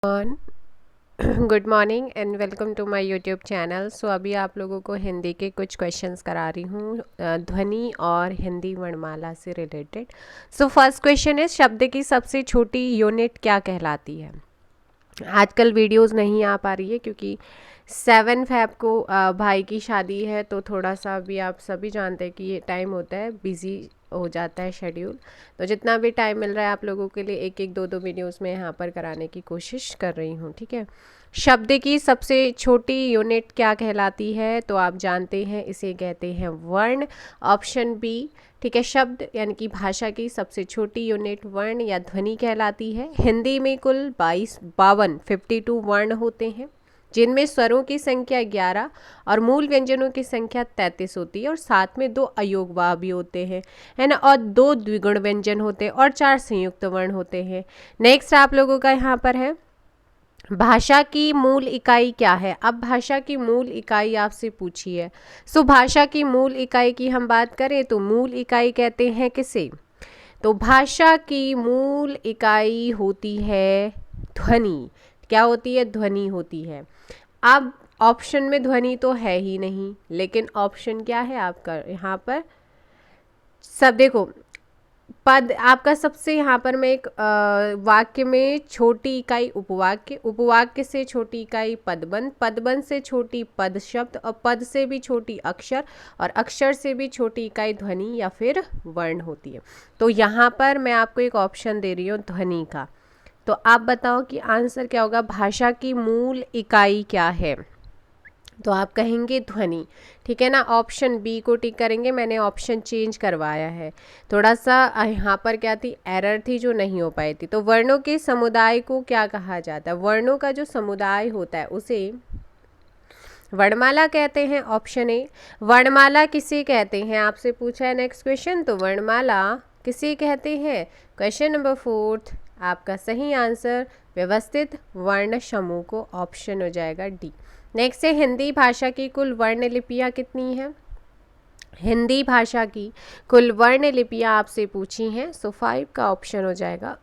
On good morning and welcome to my YouTube channel. So अभी आप लोगों को हिंदी के कुछ क्वेश्चंस करा रही हूँ ध्वनि और हिंदी वर्णमाला से रिलेटेड। सो फर्स्ट क्वेश्चन है, शब्द की सबसे छोटी यूनिट क्या कहलाती है। आजकल वीडियोस नहीं आ पा रही है क्योंकि 7 फ़रवरी को भाई की शादी है, तो थोड़ा सा अभी आप सभी जानते हैं कि ये टाइम होता है, बिज़ी हो जाता है शेड्यूल। तो जितना भी टाइम मिल रहा है आप लोगों के लिए एक एक दो दो वीडियोस में यहाँ पर कराने की कोशिश कर रही हूँ, ठीक है। शब्द की सबसे छोटी यूनिट क्या कहलाती है, तो आप जानते हैं इसे कहते हैं वर्ण। ऑप्शन बी, ठीक है। शब्द यानी कि भाषा की सबसे छोटी यूनिट वर्ण या ध्वनि कहलाती है। हिंदी में कुल 52 वर्ण होते हैं, जिनमें स्वरों की संख्या 11 और मूल व्यंजनों की संख्या 33 होती है, और साथ में 2 अयोगवाह भी होते हैं, है ना, और 2 द्विगुण व्यंजन होते हैं और 4 संयुक्त वर्ण होते हैं। नेक्स्ट आप लोगों का यहाँ पर है, भाषा की मूल इकाई क्या है। अब भाषा की मूल इकाई आपसे पूछी है। सो भाषा की मूल इकाई की हम बात करें तो मूल इकाई कहते हैं किसे, तो भाषा की मूल इकाई होती है ध्वनि। क्या होती है? ध्वनि होती है। अब ऑप्शन में ध्वनि तो है ही नहीं, लेकिन ऑप्शन क्या है आपका यहाँ पर, सब देखो, पद आपका सबसे यहाँ पर मैं एक वाक्य में छोटी इकाई उपवाक्य, उपवाक्य से छोटी इकाई पदबंध, पदबंध से छोटी पद शब्द, और पद से भी छोटी अक्षर, और अक्षर से भी छोटी इकाई ध्वनि या फिर वर्ण होती है। तो यहाँ पर मैं आपको एक ऑप्शन दे रही हूँ ध्वनि का। तो आप बताओ कि आंसर क्या होगा, भाषा की मूल इकाई क्या है। तो आप कहेंगे ध्वनि, ठीक है ना। ऑप्शन बी को टिक करेंगे। मैंने ऑप्शन चेंज करवाया है, थोड़ा सा यहाँ पर क्या थी, एरर थी जो नहीं हो पाई थी। तो वर्णों के समुदाय को क्या कहा जाता है, वर्णों का जो समुदाय होता है उसे वर्णमाला कहते हैं। Option A. वर्णमाला किसे कहते हैं, आपसे पूछा है नेक्स्ट क्वेश्चन, तो वर्णमाला किसे कहते हैं। क्वेश्चन नंबर 4 आपका सही आंसर व्यवस्थित वर्ण समूह को, ऑप्शन हो जाएगा डी। नेक्स्ट है, हिंदी भाषा की कुल वर्ण लिपियाँ कितनी हैं। हिंदी भाषा की कुल वर्ण लिपियाँ आपसे पूछी हैं, सो 5 का ऑप्शन हो जाएगा।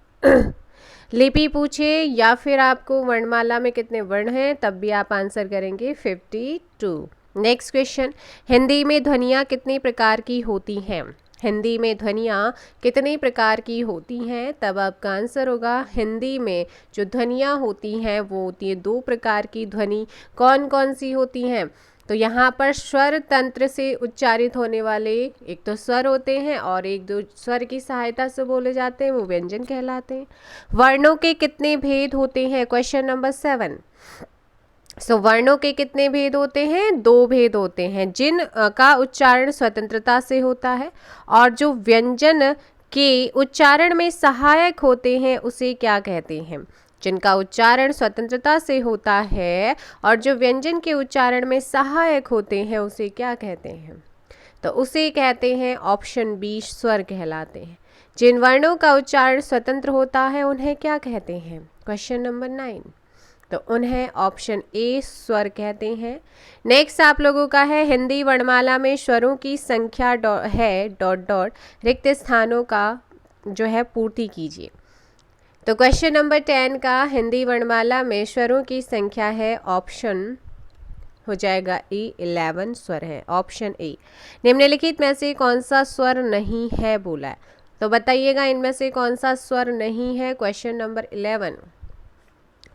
लिपि पूछे या फिर आपको वर्णमाला में कितने वर्ण हैं, तब भी आप आंसर करेंगे 52। नेक्स्ट क्वेश्चन, हिंदी में ध्वनियाँ कितने प्रकार की होती हैं। हिंदी में ध्वनियाँ कितने प्रकार की होती हैं, तब आपका आंसर होगा, हिंदी में जो ध्वनियाँ होती हैं वो होती है 2 प्रकार की ध्वनि। कौन कौन सी होती हैं, तो यहाँ पर स्वर तंत्र से उच्चारित होने वाले एक तो स्वर होते हैं, और एक दो स्वर की सहायता से बोले जाते हैं, वो व्यंजन कहलाते हैं। वर्णों के कितने भेद होते हैं, क्वेश्चन नंबर 7। सो वर्णों के कितने भेद होते हैं, 2 भेद होते हैं, जिन का उच्चारण स्वतंत्रता से होता है, और जो व्यंजन के उच्चारण में सहायक होते हैं उसे क्या कहते हैं। जिनका उच्चारण स्वतंत्रता से होता है और जो व्यंजन के उच्चारण में सहायक होते हैं उसे क्या कहते हैं, तो उसे कहते हैं ऑप्शन बी, स्वर कहलाते हैं। जिन वर्णों का उच्चारण स्वतंत्र होता है उन्हें क्या कहते हैं, क्वेश्चन नंबर 9, तो उन्हें ऑप्शन ए स्वर कहते हैं। नेक्स्ट आप लोगों का है, हिंदी वर्णमाला में स्वरों की संख्या है डॉट डॉट रिक्त स्थानों का जो है पूर्ति कीजिए। तो क्वेश्चन नंबर 10 का, हिंदी वर्णमाला में स्वरों की संख्या है, ऑप्शन हो जाएगा ए 11 स्वर है, ऑप्शन ए। निम्नलिखित में से कौन सा स्वर नहीं है बोला है, तो बताइएगा इनमें से कौन सा स्वर नहीं है, क्वेश्चन नंबर 11,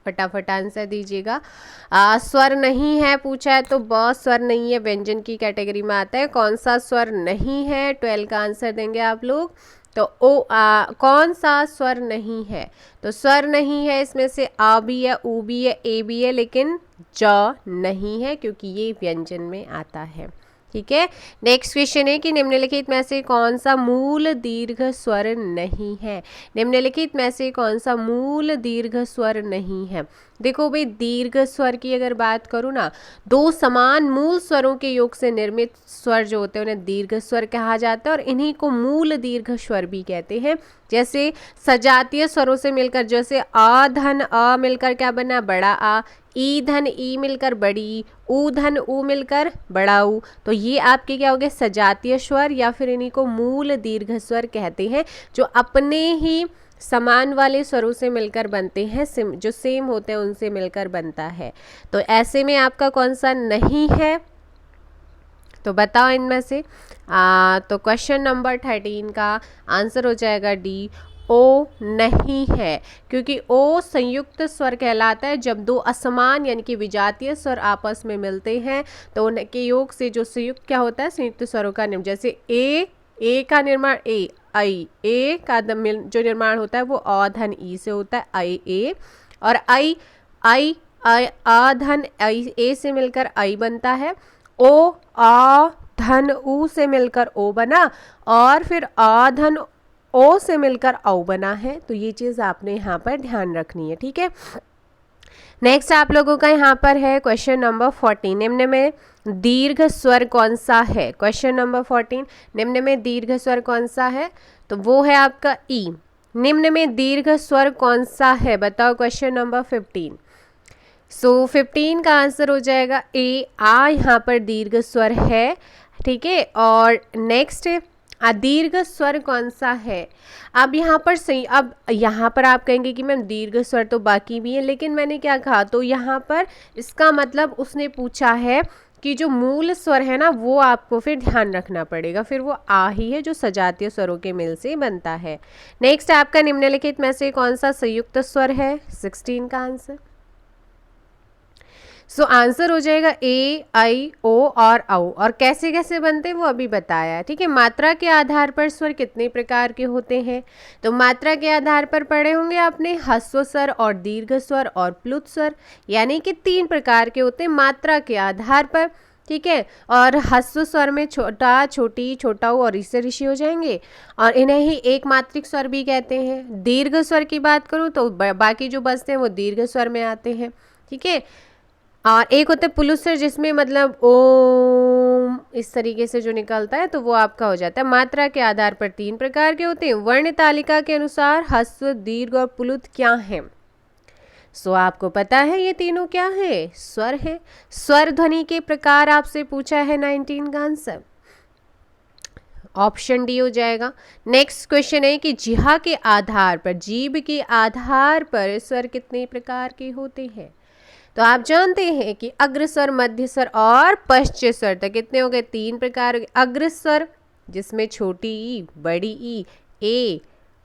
फटाफट आंसर दीजिएगा। स्वर नहीं है पूछा है, तो ब स्वर नहीं है, व्यंजन की कैटेगरी में आता है। कौन सा स्वर नहीं है, 12 का आंसर देंगे आप लोग। तो कौन सा स्वर नहीं है, तो स्वर नहीं है इसमें से आ भी है, ऊ भी है, ए भी है, लेकिन ज नहीं है क्योंकि ये व्यंजन में आता है, ठीक है। नेक्स्ट क्वेश्चन है कि निम्नलिखित में से कौन सा मूल दीर्घ स्वर नहीं है। निम्नलिखित में से कौन सा मूल दीर्घ स्वर नहीं है। देखो भाई, दीर्घ स्वर की अगर बात करूँ ना, 2 समान मूल स्वरों के योग से निर्मित स्वर जो होते हैं उन्हें दीर्घ स्वर कहा जाता है, और इन्हीं को मूल दीर्घ स्वर भी कहते हैं। जैसे सजातीय स्वरों से मिलकर, जैसे आ धन अ मिलकर क्या बना, बड़ा आ, ई धन ई मिलकर बड़ी, ऊ धन ऊ मिलकर बड़ा ऊ, तो ये आपके क्या हो गए, सजातीय स्वर, या फिर इन्हीं को मूल दीर्घ स्वर कहते हैं, जो अपने ही समान वाले स्वरों से मिलकर बनते हैं, जो सेम होते हैं उनसे मिलकर बनता है। तो ऐसे में आपका कौन सा नहीं है, तो बताओ इनमें से। तो क्वेश्चन नंबर 13 का आंसर हो जाएगा डी, ओ नहीं है, क्योंकि ओ संयुक्त स्वर कहलाता है। जब दो असमान यानी कि विजातीय स्वर आपस में मिलते हैं तो उनके योग से जो संयुक्त क्या होता है, संयुक्त स्वरों का निर्माण। जैसे ए का निर्माण ए आई, ए का जो निर्माण होता है वो अ धन ई से होता है, आई ए। और आई आई आई आ धन आई ए से मिलकर आई बनता है। ओ आ धन ऊ से मिलकर ओ बना, और फिर आ धन ओ से मिलकर औ बना है। तो ये चीज़ आपने यहाँ पर ध्यान रखनी है, ठीक है। नेक्स्ट आप लोगों का यहाँ पर है क्वेश्चन नंबर 14, निम्न में दीर्घ स्वर कौन सा है। क्वेश्चन नंबर 14, निम्न में दीर्घ स्वर कौन सा है, तो वो है आपका ई। निम्न में दीर्घ स्वर कौन सा है, बताओ क्वेश्चन नंबर 15। सो 15 का आंसर हो जाएगा ए, आ यहाँ पर दीर्घ स्वर है, ठीक है। और नेक्स्ट दीर्घ स्वर कौन सा है। अब यहाँ पर सही, अब यहाँ पर आप कहेंगे कि मैम दीर्घ स्वर तो बाकी भी है, लेकिन मैंने क्या कहा, तो यहाँ पर इसका मतलब उसने पूछा है कि जो मूल स्वर है ना वो आपको फिर ध्यान रखना पड़ेगा, फिर वो आ ही है जो सजातीय स्वरों के मिल से बनता है। नेक्स्ट आपका निम्नलिखित में से कौन सा संयुक्त स्वर है, 16 का आंसर। सो आंसर हो जाएगा ए आई ओ और औ। और कैसे कैसे बनते हैं वो अभी बताया है, ठीक है। मात्रा के आधार पर स्वर कितने प्रकार के होते हैं, तो मात्रा के आधार पर पढ़े होंगे आपने ह्रस्व स्वर और दीर्घ स्वर और प्लुत स्वर, यानी कि 3 प्रकार के होते हैं मात्रा के आधार पर, ठीक है। और ह्रस्व स्वर में छोटा छोटी छोटा ऊ और ऋषि ऋषि हो जाएंगे, और इन्हें ही एक मात्रिक स्वर भी कहते हैं। दीर्घ स्वर की बात करूँ तो बाकी जो बचते हैं वो दीर्घ स्वर में आते हैं, ठीक है। और एक होता है पुलुत स्वर, जिसमें मतलब ओम इस तरीके से जो निकलता है तो वो आपका हो जाता है। मात्रा के आधार पर 3 प्रकार के होते हैं। वर्ण तालिका के अनुसार ह्रस्व दीर्घ और पुलुत क्या है, सो आपको पता है ये तीनों क्या है, स्वर है। स्वर ध्वनि के प्रकार आपसे पूछा है 19 का आंसर, ऑप्शन डी हो जाएगा। नेक्स्ट क्वेश्चन है कि जिह्वा के आधार पर, जीभ के आधार पर स्वर कितने प्रकार के होते हैं, तो आप जानते हैं कि अग्रस्वर, मध्य स्वर और पश्च स्वर, तो कितने हो गए, 3 प्रकार। अग्रस्वर जिसमें छोटी ई, बड़ी ई, ए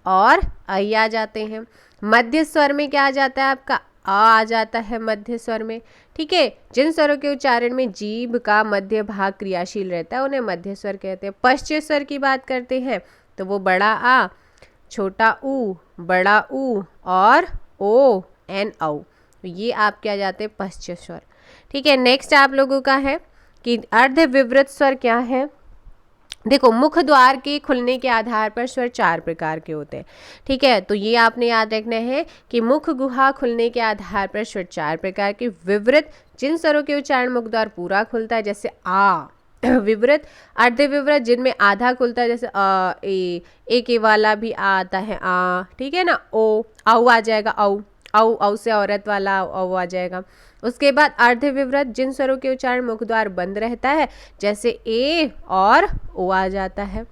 और आई आ जाते हैं। मध्य स्वर में क्या आ जाता है आपका, आ जाता है मध्य स्वर में, ठीक है। जिन स्वरों के उच्चारण में जीभ का मध्य भाग क्रियाशील रहता है उन्हें मध्य स्वर कहते हैं। पश्च स्वर की बात करते हैं तो वो बड़ा आ, छोटा ऊ, बड़ा ऊ और ओ एन औ, तो ये आप क्या जाते हैं पश्च स्वर, ठीक है। नेक्स्ट आप लोगों का है कि अर्ध विवृत स्वर क्या है। देखो मुख द्वार के खुलने के आधार पर स्वर 4 प्रकार के होते हैं, ठीक है। तो ये आपने याद रखना है कि मुख गुहा खुलने के आधार पर स्वर 4 प्रकार के। विवृत जिन स्वरों के उच्चारण मुख द्वार पूरा खुलता है जैसे आ। विवृत अर्ध विवृत जिनमें आधा खुलता है जैसे अ ए के वाला भी आता है आ, ठीक है ना। ओ औ आ जाएगा, औ औ औ से औरत वाला औ आ जाएगा। उसके बाद अर्ध विवृत जिन स्वरों के उच्चारण मुख द्वार बंद रहता है जैसे ए और ओ आ जाता है।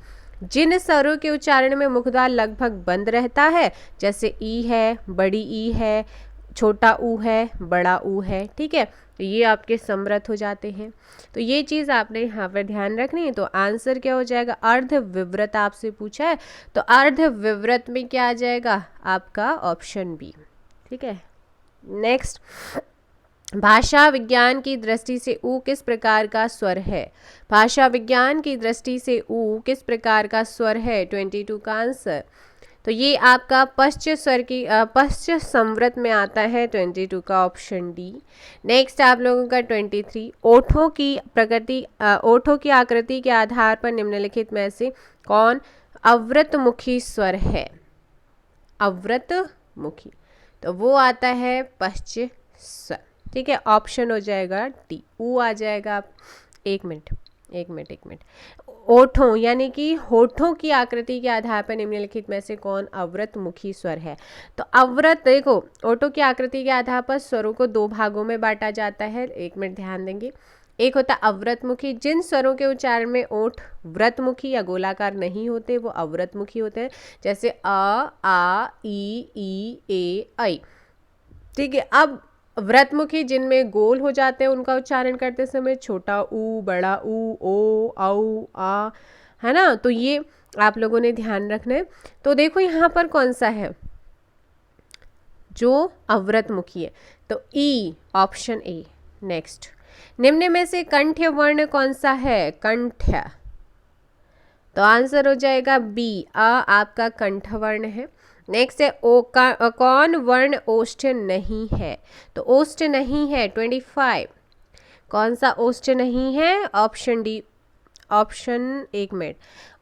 जिन स्वरों के उच्चारण में मुख द्वार लगभग बंद रहता है जैसे ई है, बड़ी ई है, छोटा ऊ है, बड़ा ऊ है, ठीक है। तो ये आपके समृत हो जाते हैं। तो ये चीज़ आपने यहाँ पर ध्यान रखनी है। तो आंसर क्या हो जाएगा, अर्ध विवृत आपसे पूछा है तो अर्ध विवृत में क्या आ जाएगा आपका ऑप्शन बी, ठीक है। नेक्स्ट, भाषा विज्ञान की दृष्टि से ऊ किस प्रकार का स्वर है। भाषा विज्ञान की दृष्टि से ऊ किस प्रकार का स्वर है, 22 का आंसर। तो ये आपका पश्च स्वर की पश्च संवृत में आता है, 22 का ऑप्शन डी। नेक्स्ट आप लोगों का 23, ओठों की प्रकृति ओठों की आकृति के आधार पर निम्नलिखित में से कौन अवृतमुखी स्वर है। अवृतमुखी तो वो आता है पश्च स्वर, ठीक है। ऑप्शन हो जाएगा डी, ऊ आ जाएगा। एक मिनट ओठों यानी कि होठों की आकृति के आधार पर निम्नलिखित में से कौन अवृतमुखी स्वर है। तो अवृत, देखो ओठों की आकृति के आधार पर स्वरों को 2 भागों में बांटा जाता है। एक मिनट ध्यान देंगे। एक होता है अव्रतमुखी। जिन स्वरों के उच्चारण में ओठ व्रतमुखी या गोलाकार नहीं होते वो अव्रतमुखी होते हैं, जैसे अ, आ, ई, ए, ऐ। ठीक है। अब व्रतमुखी जिनमें गोल हो जाते हैं उनका उच्चारण करते समय छोटा ऊ, बड़ा ऊ, ओ, औ, आ, है ना। तो ये आप लोगों ने ध्यान रखना है। तो देखो यहाँ पर कौन सा है जो अव्रतमुखी है, तो ई, ऑप्शन ए। नेक्स्ट, निम्न में से कंठ्य वर्ण कौन सा है? कंठ्य, तो आंसर हो जाएगा बी, अ आपका कंठ वर्ण है। नेक्स्ट है ओ का, कौन वर्ण ओष्ठ नहीं है? तो ओष्ठ नहीं है 25। कौन सा ओष्ठ नहीं है? ऑप्शन डी, ऑप्शन, एक मिनट,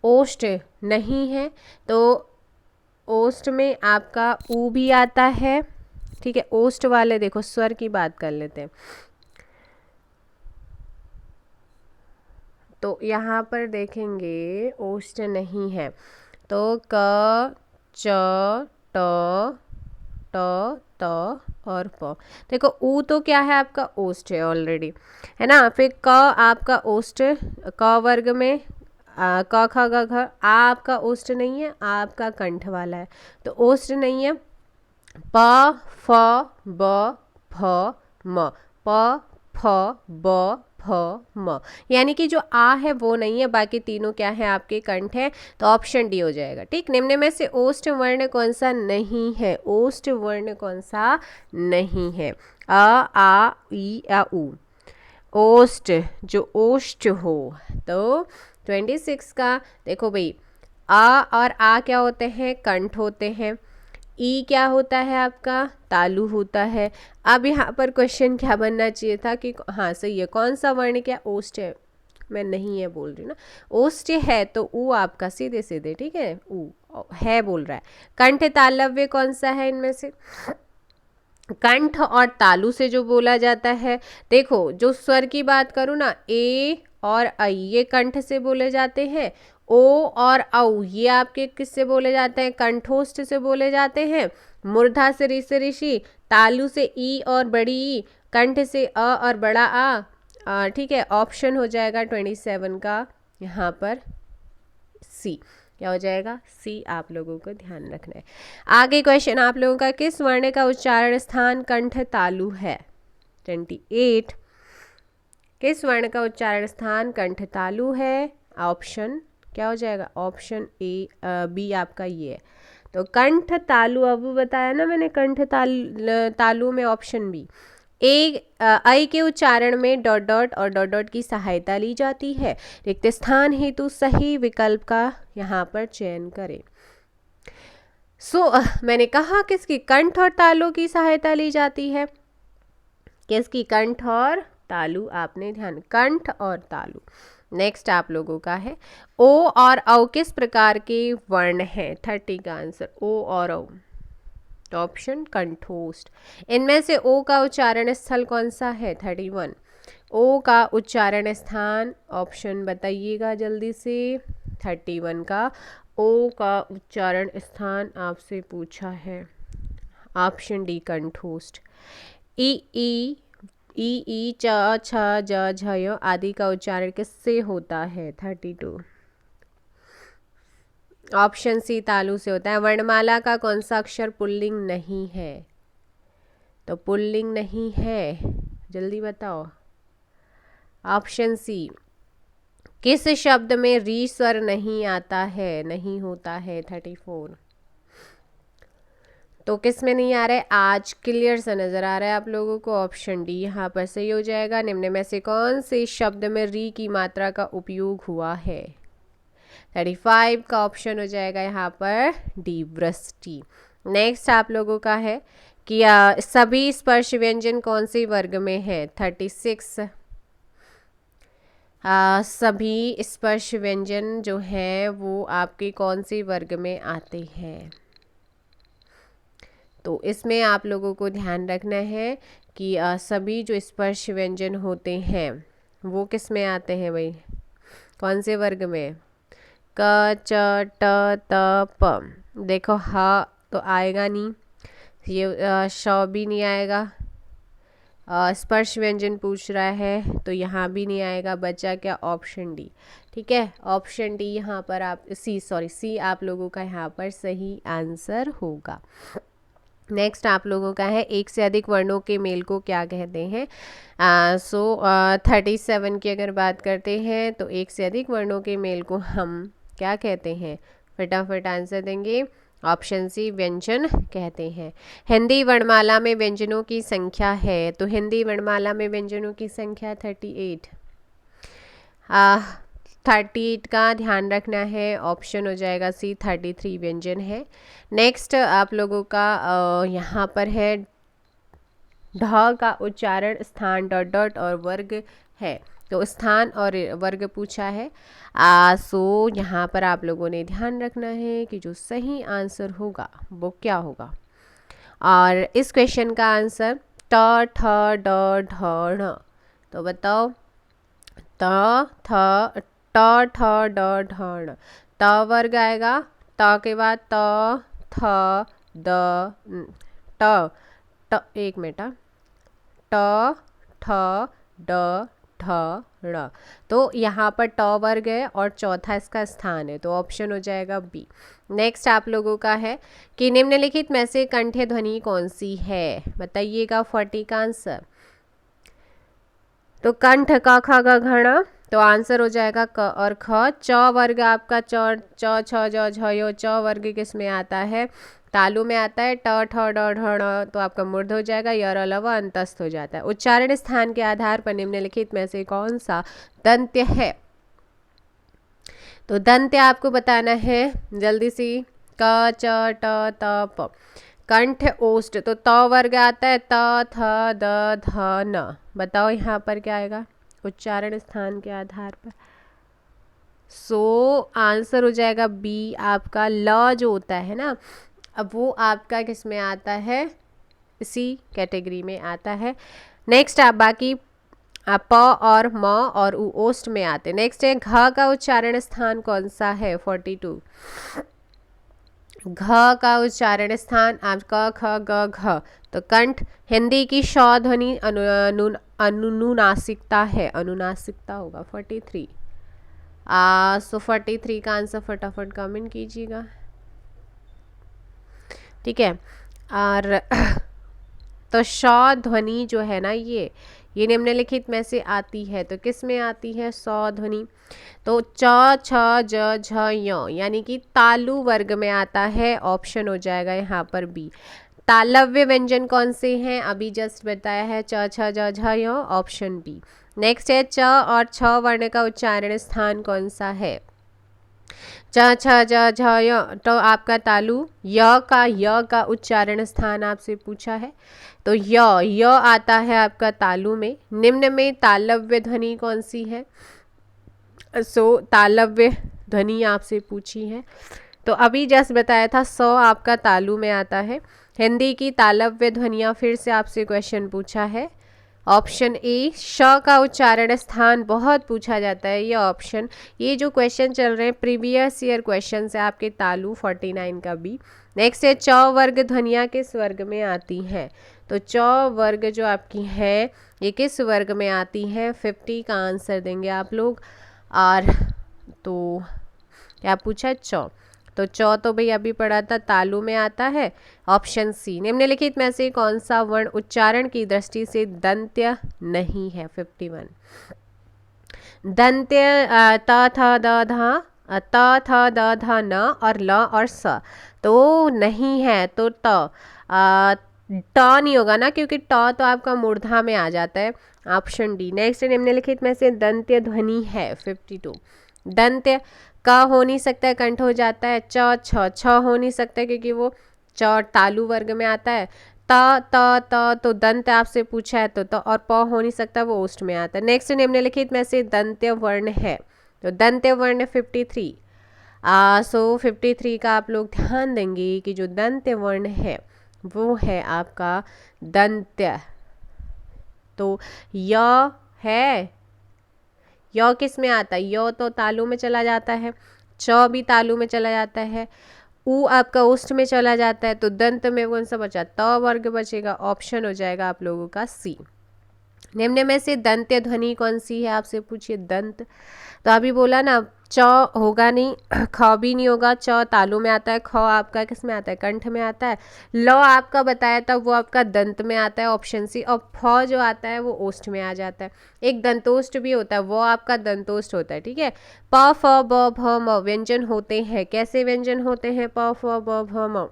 ओष्ठ नहीं है तो ओष्ठ में आपका ऊ भी आता है। ठीक है, ओष्ठ वाले देखो स्वर की बात कर लेते हैं। तो यहाँ पर देखेंगे ओष्ठ नहीं है तो क, च, ट, ट, त और प। देखो ऊ तो क्या है आपका ओष्ठ है ऑलरेडी, है ना। फिर क आपका ओष्ठ, क वर्ग में क ख ग घ, आ आपका ओष्ठ नहीं है, आ आपका कंठ वाला है तो ओष्ठ नहीं है। प, फ, ब, भ, म, प, फ, ब, फ, म, यानी कि जो आ है वो नहीं है, बाकी तीनों क्या है आपके कंठ है, तो ऑप्शन डी हो जाएगा। ठीक, निम्न में से ओष्ठ वर्ण कौन सा नहीं है? ओष्ठ वर्ण कौन सा नहीं है? अ, आ, ई, आ, उ। ओष्ठ, जो ओष्ठ हो, तो 26 का देखो भाई, आ और आ क्या होते हैं? कंठ होते हैं। ई क्या होता है आपका? तालु होता है। अब यहाँ पर क्वेश्चन क्या बनना चाहिए था कि हाँ सही है, कौन सा वर्ण क्या ओष्ठ है? मैं नहीं है बोल रही ना, ओष्ठ है तो ऊ आपका सीधे सीधे, ठीक है, ऊ है बोल रहा है। कंठ तालव्य कौन सा है इनमें से? कंठ और तालु से जो बोला जाता है, देखो जो स्वर की बात करूँ ना, ए और ऐ ये कंठ से बोले जाते हैं। ओ और औ ये आपके किससे बोले जाते हैं? कंठोष्ठ से बोले जाते हैं। मूर्धा से ऋषि, तालु से ई और बड़ी ई, कंठ से अ और बड़ा आ। ठीक है, ऑप्शन हो जाएगा 27 का यहाँ पर सी। क्या हो जाएगा? सी आप लोगों को ध्यान रखना है। आगे क्वेश्चन आप लोगों का, किस वर्ण का उच्चारण स्थान कंठ तालु है? 28, किस वर्ण का उच्चारण स्थान कंठ तालु है? ऑप्शन क्या हो जाएगा? ऑप्शन ए, बी आपका ये है। तो कंठ तालु, अब बताया ना मैंने, कंठ तालु में ऑप्शन बी। ऐ के उच्चारण में डॉट डॉट और डॉट डॉट की सहायता ली जाती है। रिक्त स्थान हेतु सही विकल्प का यहाँ पर चयन करें। मैंने कहा किसकी? कंठ और तालु की सहायता ली जाती है। किसकी? कंठ और तालु, आपने ध्यान, कंठ और तालु। नेक्स्ट आप लोगों का है, ओ और औ किस प्रकार के वर्ण हैं? 30 का आंसर ओ और औ, ऑप्शन कंठोष्ठ। इनमें से ओ का उच्चारण स्थल कौन सा है? 31। ओ का उच्चारण स्थान ऑप्शन बताइएगा जल्दी से। 31 का ओ का उच्चारण स्थान आपसे पूछा है, ऑप्शन डी कंठोष्ठ। ई ई ई च, छ, ज, झ, य आदि का उच्चारण किससे होता है? 32, ऑप्शन सी तालु से होता है। वर्णमाला का कौन सा अक्षर पुल्लिंग नहीं है? तो पुल्लिंग नहीं है, जल्दी बताओ। Option C. किस शब्द में री स्वर नहीं आता है, नहीं होता है? 34, तो किस में नहीं आ रहा है? आज क्लियर सा नजर आ रहा है आप लोगों को, ऑप्शन डी यहाँ पर सही हो जाएगा। निम्न में से कौन से शब्द में री की मात्रा का उपयोग हुआ है? 35 का ऑप्शन हो जाएगा यहाँ पर डी, वृष्टि। नेक्स्ट आप लोगों का है कि सभी स्पर्श व्यंजन कौन से वर्ग में है? 36, सभी स्पर्श व्यंजन जो है वो आपके कौन से वर्ग में आते हैं? तो इसमें आप लोगों को ध्यान रखना है कि सभी जो स्पर्श व्यंजन होते हैं वो किस में आते हैं भाई? कौन से वर्ग में? क, च, ट, त, प। देखो ह तो आएगा नहीं, ये श भी नहीं आएगा, स्पर्श व्यंजन पूछ रहा है तो यहाँ भी नहीं आएगा, बचा क्या, ऑप्शन डी। ठीक है, ऑप्शन डी यहाँ पर आप सी आप लोगों का यहाँ पर सही आंसर होगा। नेक्स्ट आप लोगों का है, एक से अधिक वर्णों के मेल को क्या कहते हैं। 37 की अगर बात करते हैं तो एक से अधिक वर्णों के मेल को हम क्या कहते हैं, फटाफट आंसर देंगे। ऑप्शन सी, व्यंजन कहते हैं। हिंदी वर्णमाला में व्यंजनों की संख्या है, तो हिंदी वर्णमाला में व्यंजनों की संख्या 38। 38 का ध्यान रखना है, ऑप्शन हो जाएगा सी, 33 व्यंजन है। नेक्स्ट आप लोगों का यहाँ पर है, ढ का उच्चारण स्थान डॉट डॉट और वर्ग है, तो स्थान और वर्ग पूछा है। सो यहाँ पर आप लोगों ने ध्यान रखना है कि जो सही आंसर होगा वो क्या होगा। और इस क्वेश्चन का आंसर ट ठ ड ढ ण, तो बताओ, ट ठ ड ढ ण, त वर्ग आएगा, त के बाद त थ द ट, एक मिनट, ट ठ ड ढ ण, तो यहाँ पर ट वर्ग है और चौथा इसका स्थान है, तो ऑप्शन हो जाएगा बी। नेक्स्ट आप लोगों का है कि निम्नलिखित में से कंठ्य ध्वनि कौन सी है, बताइएगा 40 का आंसर। तो कंठ क ख ग घ ण, तो आंसर हो जाएगा क और ख। च वर्ग आपका च छ ज झ यो, च वर्ग किस में आता है, तालु में आता है। ट ठ ड ढ ण तो आपका मूर्ध हो जाएगा, यर अलावा अंतस्थ हो जाता है। उच्चारण स्थान के आधार पर निम्नलिखित में से कौन सा दंत्य है, तो दंत्य आपको बताना है जल्दी सी, क च ट त प। कंठ ओष्ठ, तो त वर्ग आता है, त थ द ध न, बताओ यहाँ पर क्या आएगा उच्चारण स्थान के आधार पर। आंसर हो जाएगा बी आपका, ल जो होता है ना, अब वो आपका किस में आता है, इसी कैटेगरी में आता है। नेक्स्ट आप बाकी प और म और उ ओष्ठ में आते। नेक्स्ट है, घ का उच्चारण स्थान कौन सा है, 42। घ का उच्चारण स्थान आप क ख ग घ, तो कंठ हिंदी की श ध्वनि अनुनासिकता है, अनुनासिकता होगा 43। 43 का आंसर फटाफट कमेंट कीजिएगा। ठीक है, और तो श ध्वनि जो है ना, ये निम्नलिखित में से आती है, तो किस में आती है स ध्वनि, तो च छ ज झ य, यानी कि तालु वर्ग में आता है, ऑप्शन हो जाएगा यहाँ पर बी। तालव्य व्यंजन कौन से हैं, अभी जस्ट बताया है, च छ ज झ य, ऑप्शन बी। नेक्स्ट है, च और छ वर्ण का उच्चारण स्थान कौन सा है, च छ ज झ य, तो आपका तालु। य का उच्चारण स्थान आपसे पूछा है, तो य आता है आपका तालु में। निम्न में तालव्य ध्वनि कौन सी है, तालव्य ध्वनि आपसे पूछी है, तो अभी जस्ट बताया था आपका तालु में आता है। हिंदी की तालव्य ध्वनियाँ फिर से आपसे क्वेश्चन पूछा है, ऑप्शन ए। श का उच्चारण स्थान बहुत पूछा जाता है, ये ऑप्शन, ये जो क्वेश्चन चल रहे हैं प्रीवियस ईयर क्वेश्चन है आपके, तालु 49 का बी। नेक्स्ट है, च वर्ग ध्वनियाँ किस वर्ग में आती हैं, तो च वर्ग जो आपकी है ये किस वर्ग में आती है, 50 का आंसर देंगे आप लोग। और तो क्या पूछा, च, तो च तो भाई अभी पढ़ा था, तालु में आता है, ऑप्शन सी। निम्नलिखित में से कौन सा वर्ण उच्चारण की दृष्टि से दंत्य नहीं है, 51। दंत्य त थ द ध, त थ द ध न और ल और स, तो नहीं है, तो ट नहीं होगा ना, क्योंकि ट तो आपका मूर्धा में आ जाता है, ऑप्शन डी। नेक्स्ट निम्नलिखित में से दंत्य ध्वनि है, 52। दंत्य का हो नहीं सकता है, कंठ हो जाता है। छ हो नहीं सकता है क्योंकि वो च तालु वर्ग में आता है। त तो दंत आपसे पूछा है, तो और प हो नहीं सकता, वो ओष्ठ में आता है। नेक्स्ट निम्नलिखित में से दंत्य वर्ण है, तो दंत्य वर्ण 53। 53 का आप लोग ध्यान देंगे कि जो दंत्य वर्ण है वो है आपका दंत्य, तो य है, य किस में आता है, य तो तालु में चला जाता है, च भी तालु में चला जाता है, उ आपका ओष्ठ में चला जाता है, तो दंत में कौन सा बचा, त वर्ग बचेगा, ऑप्शन हो जाएगा आप लोगों का सी। निम्न में से दंत्य ध्वनि कौन सी है, आपसे पूछिए दंत। तो अभी बोला ना, च होगा नहीं, ख भी नहीं होगा, च तालु में आता है, ख आपका किस में आता है, कंठ में आता है, ल आपका बताया था वो आपका दंत में आता है, ऑप्शन सी, और फ जो आता है वो ओष्ठ में आ जाता है। एक दंतोष्ठ भी होता है, वो आपका दंतोष्ठ होता है, ठीक है। प फ ब भ म व्यंजन होते हैं, कैसे व्यंजन होते हैं, प फ ब भ म,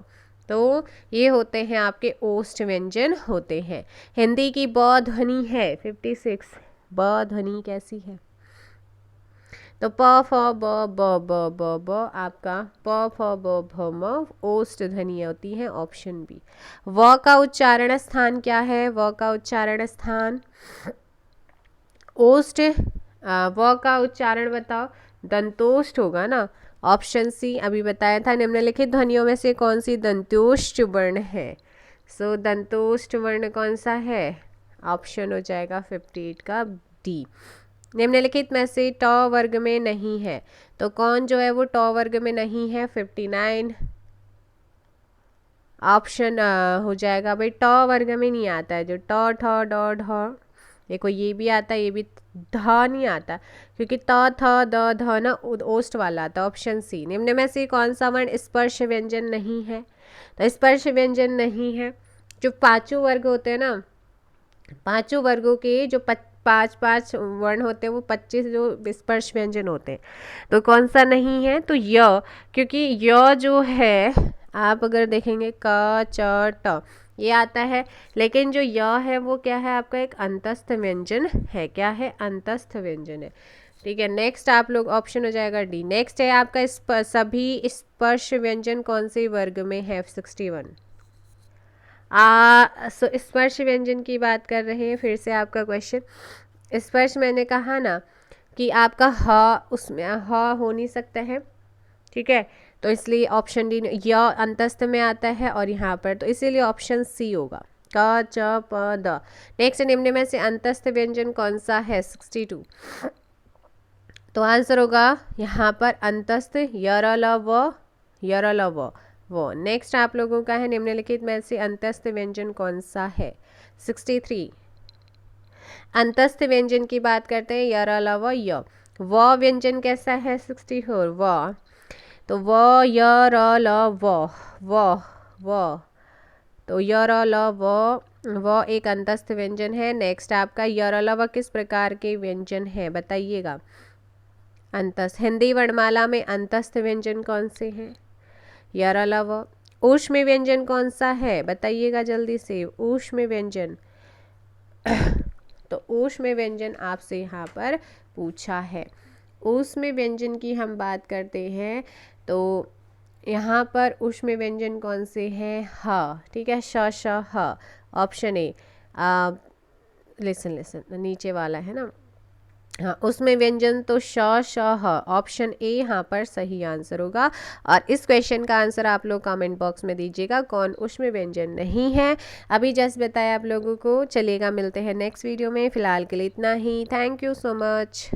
तो ये होते हैं आपके ओष्ठ व्यंजन होते हैं। हिंदी की ब ध्वनि है 56, ब ध्वनि कैसी है, तो प फ ब ब ब ब ब आपका प फ ब भ म ओष्ठ ध्वनि होती है, ऑप्शन बी। व का उच्चारण स्थान क्या है, व का उच्चारण स्थान ओष्ठ, व का उच्चारण बताओ, दंतोष्ठ होगा ना, ऑप्शन सी अभी बताया था। निम्नलिखित ध्वनियों में से कौन सी दंतोष्ठ वर्ण है, सो दंतोष्ठ वर्ण कौन सा है, ऑप्शन हो जाएगा 58 का डी। निम्नलिखित में से ट वर्ग में नहीं है, तो कौन जो है वो ट वर्ग में नहीं है, 59 ऑप्शन हो जाएगा भाई, ट वर्ग में नहीं आता है, जो ट ठ ड ढ, देखो ये भी आता है, ये भी ध नहीं आता, क्योंकि त थ द ध ना ओष्ठ वाला आता, ऑप्शन सी। निम्न में से कौन सा वर्ण स्पर्श व्यंजन नहीं है, तो स्पर्श व्यंजन नहीं है, जो पांचों वर्ग होते हैं ना, पांचों वर्गों के जो पाँच पाँच वर्ण होते हैं, वो 25 जो स्पर्श व्यंजन होते हैं, तो कौन सा नहीं है, तो य, क्योंकि य जो है आप अगर देखेंगे क च ट ये आता है, लेकिन जो य है वो क्या है आपका, एक अंतस्थ व्यंजन है, क्या है, अंतस्थ व्यंजन है, ठीक है। नेक्स्ट आप लोग ऑप्शन हो जाएगा डी। नेक्स्ट है आपका सभी स्पर्श व्यंजन कौन से वर्ग में है, 61। स्पर्श व्यंजन की बात कर रहे हैं, फिर से आपका क्वेश्चन, स्पर्श मैंने कहा ना कि आपका ह, उसमें ह हो नहीं सकता है, ठीक है, तो इसलिए ऑप्शन डी, य अंतस्थ में आता है और यहाँ पर, तो इसीलिए ऑप्शन सी होगा, क च प द। नेक्स्ट, निम्न में से अंतस्थ व्यंजन कौन सा है, 62, तो आंसर होगा यहाँ पर अंतस्थ यर ल व, यर ल व वो। नेक्स्ट आप लोगों का है, निम्नलिखित में से अंतस्थ व्यंजन कौन सा है, 63, अंतस्थ व्यंजन की बात करते हैं, यर ल व य। व व्यंजन कैसा है, 64 व, तो व य र ल व, तो य र ल व एक अंतस्थ व्यंजन है। नेक्स्ट आपका य र ल व किस प्रकार के व्यंजन है, बताइएगा, अंतस्थ। हिंदी वर्णमाला में अंतस्थ व्यंजन कौन से हैं, य र ल व। ऊष्म व्यंजन कौन सा है, बताइएगा जल्दी से, ऊष्म व्यंजन तो ऊष्म व्यंजन आपसे यहाँ पर पूछा है। ऊष्म व्यंजन की हम बात करते हैं, तो यहाँ पर ऊष्म व्यंजन कौन से हैं, ह, ठीक है, श श ह, ऑप्शन ए। लिसन नीचे वाला है ना, हाँ, उसमें व्यंजन तो श श ह, ऑप्शन ए यहाँ पर सही आंसर होगा। और इस क्वेश्चन का आंसर आप लोग कमेंट बॉक्स में दीजिएगा, कौन उसमें व्यंजन नहीं है। अभी जस्ट बताया आप लोगों को, चलेगा, मिलते हैं नेक्स्ट वीडियो में, फिलहाल के लिए इतना ही, थैंक यू सो मच।